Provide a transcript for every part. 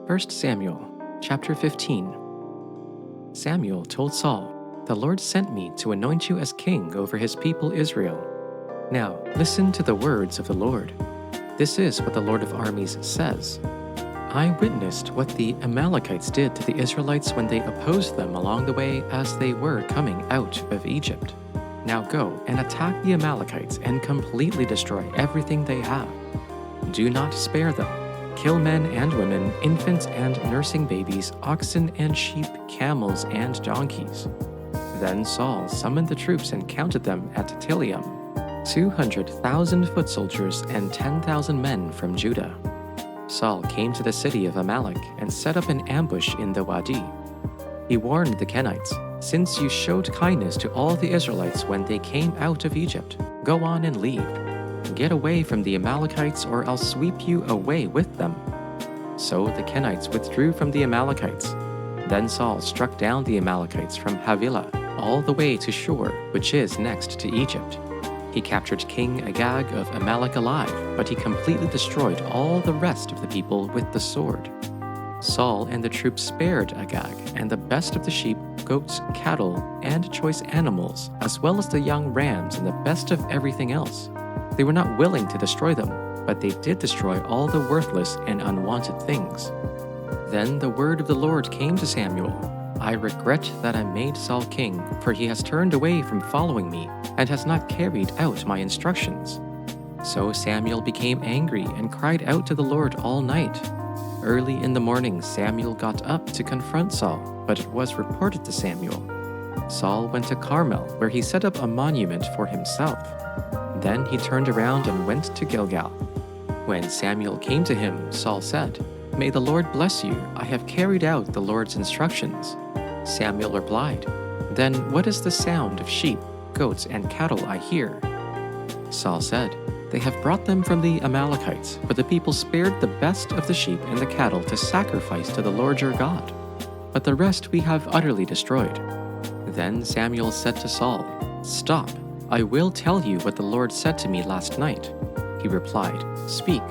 1 Samuel chapter 15. Samuel told Saul, "The Lord sent me to anoint you as king over his people Israel. Now listen to the words of the Lord. This is what the Lord of armies says. I witnessed what the Amalekites did to the Israelites when they opposed them along the way as they were coming out of Egypt. Now go and attack the Amalekites and completely destroy everything they have. Do not spare them. Kill men and women, infants and nursing babies, oxen and sheep, camels and donkeys." Then Saul summoned the troops and counted them at Tilium, 200,000 foot soldiers and 10,000 men from Judah. Saul came to the city of Amalek and set up an ambush in the Wadi. He warned the Kenites, "Since you showed kindness to all the Israelites when they came out of Egypt, go on and leave. Get away from the Amalekites or I'll sweep you away with them." So the Kenites withdrew from the Amalekites. Then Saul struck down the Amalekites from Havilah all the way to Shur, which is next to Egypt. He captured King Agag of Amalek alive, but he completely destroyed all the rest of the people with the sword. Saul and the troops spared Agag and the best of the sheep, goats, cattle, and choice animals, as well as the young rams and the best of everything else. They were not willing to destroy them, but they did destroy all the worthless and unwanted things. Then the word of the Lord came to Samuel, "I regret that I made Saul king, for he has turned away from following me and has not carried out my instructions." So Samuel became angry and cried out to the Lord all night. Early in the morning, Samuel got up to confront Saul, but it was reported to Samuel. Saul went to Carmel, where he set up a monument for himself. Then he turned around and went to Gilgal. When Samuel came to him, Saul said, "May the Lord bless you. I have carried out the Lord's instructions." Samuel replied, "Then what is the sound of sheep, goats, and cattle I hear?" Saul said, "They have brought them from the Amalekites, but the people spared the best of the sheep and the cattle to sacrifice to the Lord your God. But the rest we have utterly destroyed." Then Samuel said to Saul, "Stop. I will tell you what the Lord said to me last night." He replied, "Speak."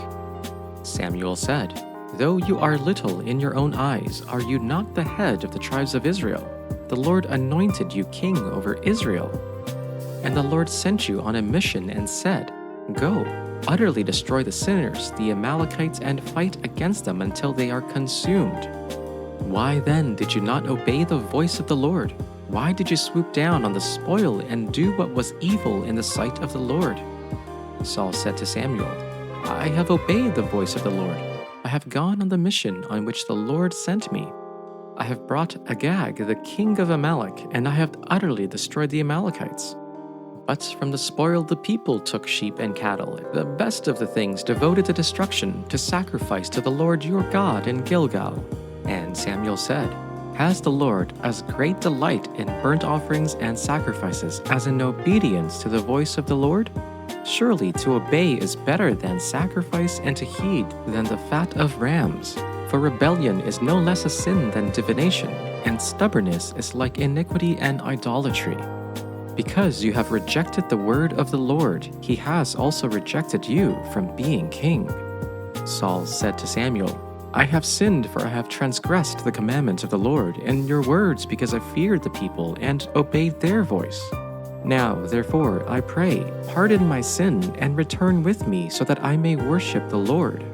Samuel said, "Though you are little in your own eyes, are you not the head of the tribes of Israel? The Lord anointed you king over Israel. And the Lord sent you on a mission and said, 'Go, utterly destroy the sinners, the Amalekites, and fight against them until they are consumed.' Why then did you not obey the voice of the Lord? Why did you swoop down on the spoil and do what was evil in the sight of the Lord?" Saul said to Samuel, "I have obeyed the voice of the Lord. I have gone on the mission on which the Lord sent me. I have brought Agag, the king of Amalek, and I have utterly destroyed the Amalekites. But from the spoil the people took sheep and cattle, the best of the things devoted to destruction, to sacrifice to the Lord your God in Gilgal." And Samuel said, "Has the Lord as great delight in burnt offerings and sacrifices as in obedience to the voice of the Lord? Surely to obey is better than sacrifice and to heed than the fat of rams. For rebellion is no less a sin than divination, and stubbornness is like iniquity and idolatry. Because you have rejected the word of the Lord, he has also rejected you from being king." Saul said to Samuel, "I have sinned, for I have transgressed the commandments of the Lord and your words because I feared the people and obeyed their voice. Now, therefore, I pray, pardon my sin and return with me so that I may worship the Lord."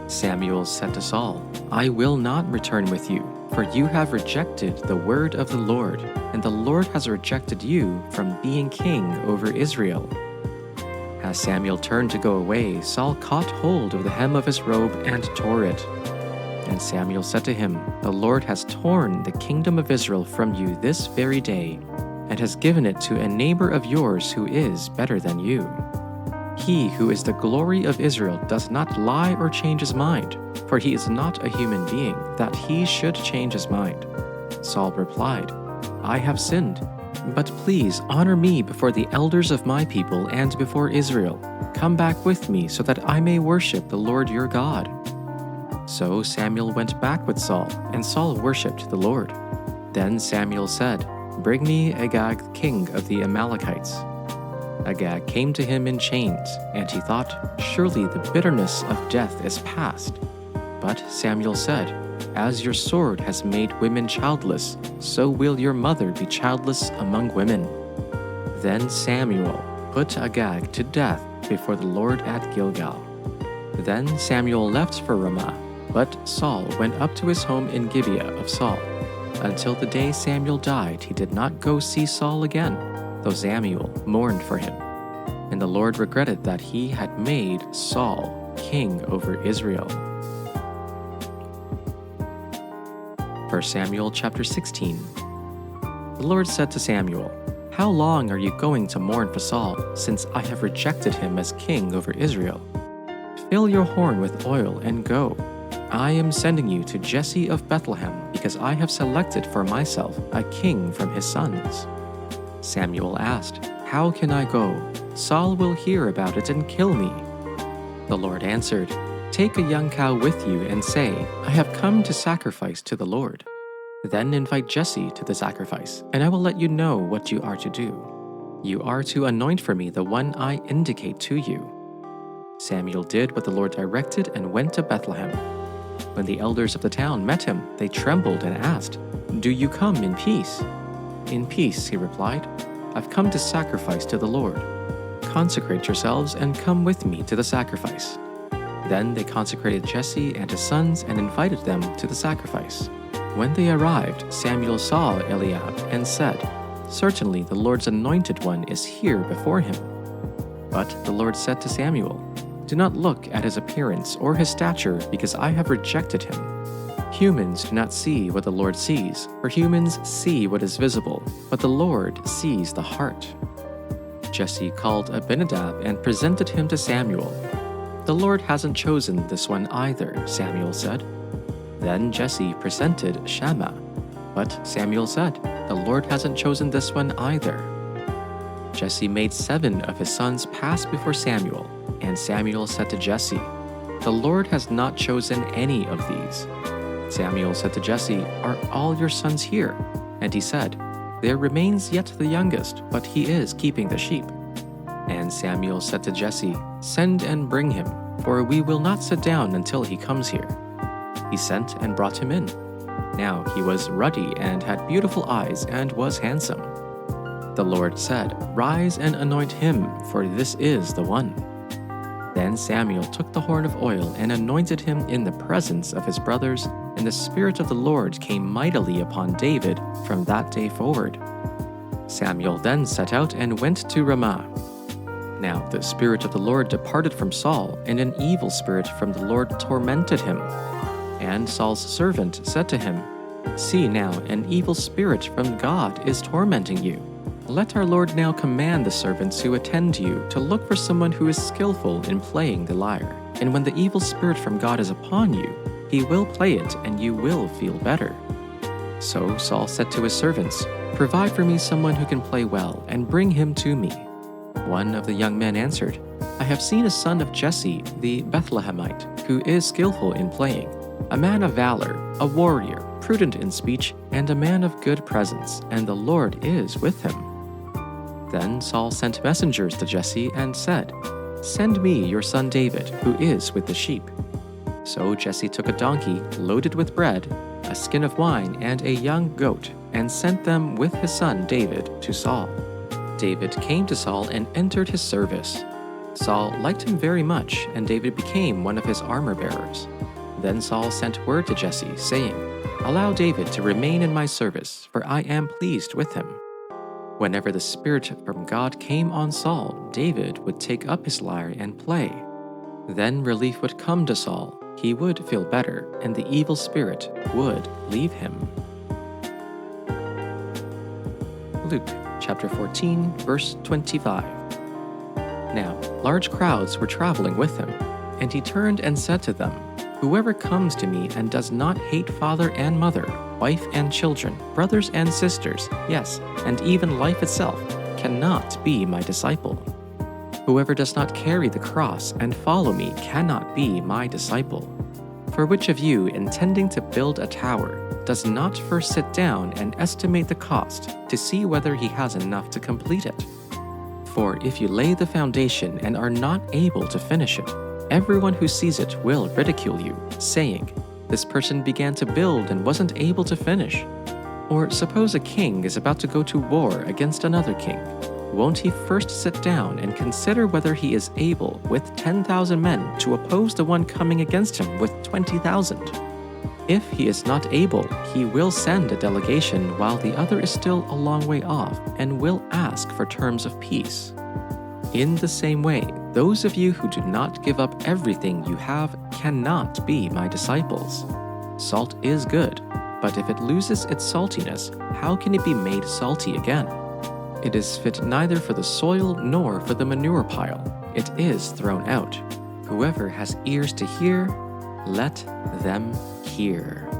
Samuel said to Saul, "I will not return with you, for you have rejected the word of the Lord, and the Lord has rejected you from being king over Israel." As Samuel turned to go away, Saul caught hold of the hem of his robe and tore it. And Samuel said to him, "The Lord has torn the kingdom of Israel from you this very day, and has given it to a neighbor of yours who is better than you. He who is the glory of Israel does not lie or change his mind, for he is not a human being, that he should change his mind." Saul replied, "I have sinned. But please honor me before the elders of my people and before Israel. Come back with me so that I may worship the Lord your God." So Samuel went back with Saul, and Saul worshipped the Lord. Then Samuel said, "Bring me Agag, king of the Amalekites." Agag came to him in chains, and he thought, "Surely the bitterness of death is past." But Samuel said, as your sword has made women childless, so will your mother be childless among women." Then Samuel put Agag to death before the Lord at Gilgal. Then Samuel left for Ramah, but Saul went up to his home in Gibeah of Saul. Until the day Samuel died, he did not go see Saul again, though Samuel mourned for him. And the Lord regretted that he had made Saul king over Israel. 1 Samuel chapter 16. The Lord said to Samuel, "How long are you going to mourn for Saul, since I have rejected him as king over Israel? Fill your horn with oil and go. I am sending you to Jesse of Bethlehem, because I have selected for myself a king from his sons." Samuel asked, "How can I go? Saul will hear about it and kill me." The Lord answered, "Take a young cow with you and say, 'I have come to sacrifice to the Lord.' Then invite Jesse to the sacrifice, and I will let you know what you are to do. You are to anoint for me the one I indicate to you." Samuel did what the Lord directed and went to Bethlehem. When the elders of the town met him, they trembled and asked, "Do you come in peace?" "In peace," he replied. "I've come to sacrifice to the Lord. Consecrate yourselves and come with me to the sacrifice." Then they consecrated Jesse and his sons and invited them to the sacrifice. When they arrived, Samuel saw Eliab and said, "Certainly the Lord's anointed one is here before him." But the Lord said to Samuel, "Do not look at his appearance or his stature, because I have rejected him. Humans do not see what the Lord sees, for humans see what is visible, but the Lord sees the heart." Jesse called Abinadab and presented him to Samuel. "The Lord hasn't chosen this one either," Samuel said. Then Jesse presented Shammah. But Samuel said, "The Lord hasn't chosen this one either." Jesse made 7 of his sons pass before Samuel, and Samuel said to Jesse, "The Lord has not chosen any of these." Samuel said to Jesse, "Are all your sons here?" And he said, "There remains yet the youngest, but he is keeping the sheep." And Samuel said to Jesse, "Send and bring him, for we will not sit down until he comes here." He sent and brought him in. Now he was ruddy and had beautiful eyes and was handsome. The Lord said, "Rise and anoint him, for this is the one." Then Samuel took the horn of oil and anointed him in the presence of his brothers, and the Spirit of the Lord came mightily upon David from that day forward. Samuel then set out and went to Ramah. Now the Spirit of the Lord departed from Saul, and an evil spirit from the Lord tormented him. And Saul's servant said to him, "See now, an evil spirit from God is tormenting you. Let our Lord now command the servants who attend to you to look for someone who is skillful in playing the lyre. And when the evil spirit from God is upon you, he will play it and you will feel better." So Saul said to his servants, "Provide for me someone who can play well, and bring him to me." One of the young men answered, "I have seen a son of Jesse the Bethlehemite, who is skillful in playing, a man of valor, a warrior, prudent in speech, and a man of good presence, and the Lord is with him." Then Saul sent messengers to Jesse and said, "Send me your son David, who is with the sheep." So Jesse took a donkey loaded with bread, a skin of wine, and a young goat, and sent them with his son David to Saul. David came to Saul and entered his service. Saul liked him very much, and David became one of his armor-bearers. Then Saul sent word to Jesse, saying, "Allow David to remain in my service, for I am pleased with him." Whenever the Spirit from God came on Saul, David would take up his lyre and play. Then relief would come to Saul, he would feel better, and the evil spirit would leave him. Luke chapter 14, verse 25. Now, large crowds were traveling with him, and he turned and said to them, "Whoever comes to me and does not hate father and mother, wife and children, brothers and sisters, yes, and even life itself, cannot be my disciple. Whoever does not carry the cross and follow me cannot be my disciple. For which of you, intending to build a tower, does not first sit down and estimate the cost to see whether he has enough to complete it? For if you lay the foundation and are not able to finish it, everyone who sees it will ridicule you, saying, this person began to build and wasn't able to finish. Or suppose a king is about to go to war against another king. Won't he first sit down and consider whether he is able, with 10,000 men, to oppose the one coming against him with 20,000? If he is not able, he will send a delegation while the other is still a long way off and will ask for terms of peace. In the same way, those of you who do not give up everything you have cannot be my disciples. Salt is good, but if it loses its saltiness, how can it be made salty again? It is fit neither for the soil nor for the manure pile. It is thrown out. Whoever has ears to hear, let them hear.